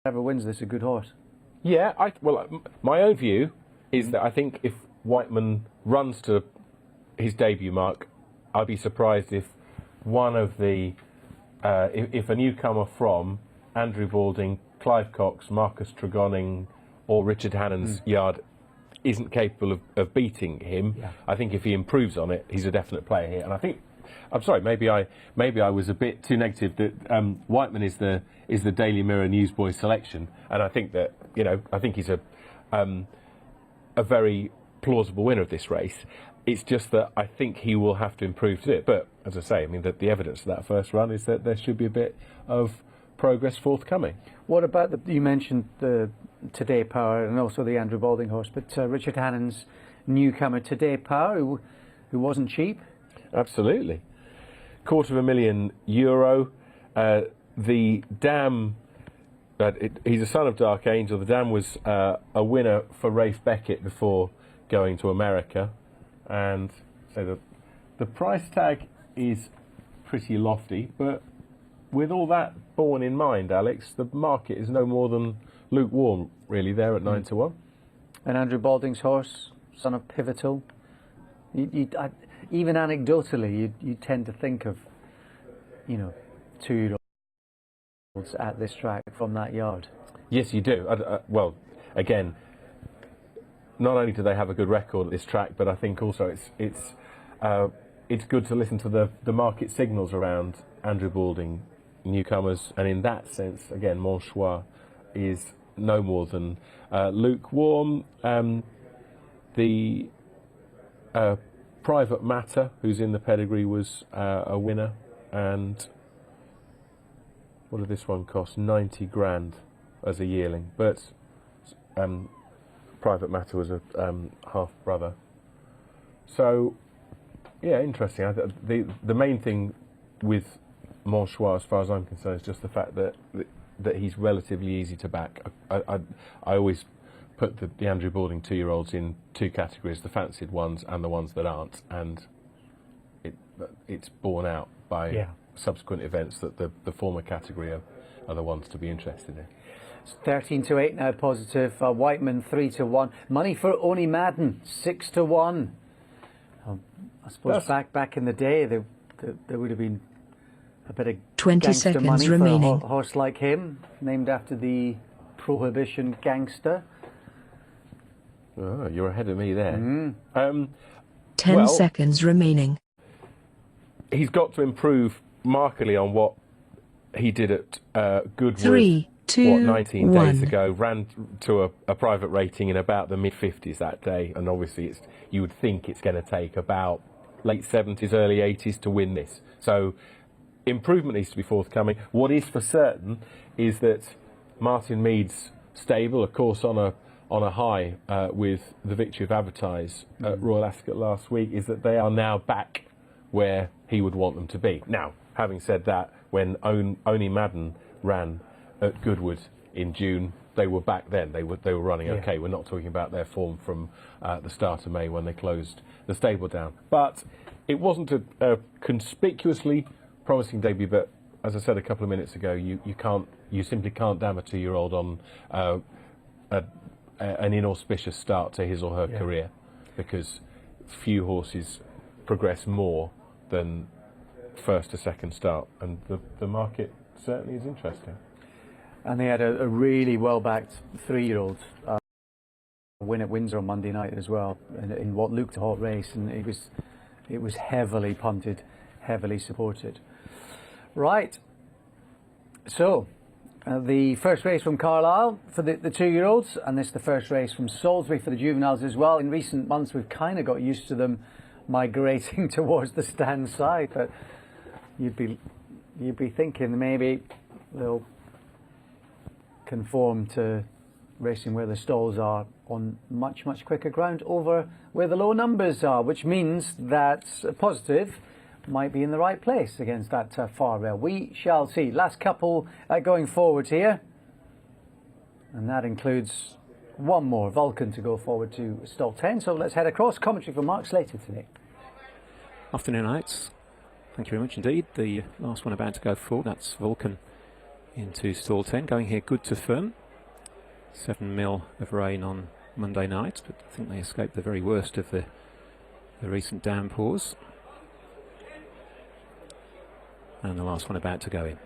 Whoever wins this, a good horse. Yeah, my own view is that I think if Whiteman runs to his debut mark, I'd be surprised if one of the if a newcomer from Andrew Balding, Clive Cox, Marcus Tregonning, or Richard Hannon's yard isn't capable of beating him. Yeah. I think if he improves on it, he's a definite player here. And I think, I'm sorry, maybe I was a bit too negative that Whiteman is the Daily Mirror newsboy selection, and I think that I think he's a very plausible winner of this race. It's just that I think he will have to improve to do it. But as I say, I mean the evidence of that first run is that there should be a bit of progress forthcoming. What about you mentioned the Today Power and also the Andrew Balding horse, but Richard Hannon's newcomer Today Power, who wasn't cheap. Absolutely, €250,000. The Dam, he's a son of Dark Angel. The Dam was a winner for Rafe Beckett before going to America, and so the price tag is pretty lofty, but with all that borne in mind, Alex, the market is no more than lukewarm, really, there at 9 to 1. And Andrew Balding's horse, son of Pivotal, even anecdotally, you tend to think of, 2-year-olds at this track from that yard. Yes, you do. Well, again, not only do they have a good record at this track, but I think also it's good to listen to the market signals around Andrew Balding newcomers, and in that sense, again, Mon Choix is no more than lukewarm. The Private Matter, who's in the pedigree, was a winner, and what did this one cost? 90 grand as a yearling, but Private Matter was a half brother. So yeah, interesting. The main thing with Mon Choix, as far as I'm concerned, is just the fact that he's relatively easy to back. I always put the Andrew Balding 2-year-olds in two categories: the fancied ones and the ones that aren't, and it's borne out by subsequent events that the former category are the ones to be interested in. It's 13 to 8 now positive. Whiteman 3 to 1. Money for Oni Madden 6 to 1. I suppose back in the day there would have been a bit of 20 seconds money remaining for a horse like him, named after the Prohibition gangster. Oh, you're ahead of me there. 10 seconds remaining. He's got to improve markedly on what he did at Goodwood 3, 2, 19 1. days ago. Ran to a private rating in about the mid-50s that day, and obviously you would think it's going to take about late 70s, early 80s to win this. So improvement needs to be forthcoming. What is for certain is that Martin Mead's stable, of course, on a high with the victory of Advertise at Royal Ascot last week, is that they are now back where he would want them to be. Now, having said that, when Oni Madden ran at Goodwood in June, they were back then. They were running okay. We're not talking about their form from the start of May when they closed the stable down. But it wasn't a conspicuously promising debut. But as I said a couple of minutes ago, you simply can't damn a 2-year-old on an inauspicious start to his or her career, because few horses progress more than first to second start, and the market certainly is interesting. And they had a really well-backed 3-year-old win at Windsor on Monday night as well, in what looked a hot race, and it was heavily punted, heavily supported. Right, so the first race from Carlisle for the 2-year-olds, and this is the first race from Salisbury for the juveniles as well. In recent months we've kind of got used to them migrating towards the stand side, but you'd be thinking maybe they'll conform to racing where the stalls are on much quicker ground over where the low numbers are, which means that Positive might be in the right place against that far rail. We shall see. Last couple going forward here, and that includes one more Vulcan to go forward to stall 10. So let's head across. Commentary from Mark Slater today. Afternoon, Alex. Thank you very much indeed. The last one about to go forward, that's Vulcan into stall 10, going here good to firm. 7 mil of rain on Monday night, but I think they escaped the very worst of the recent downpours. And the last one about to go in.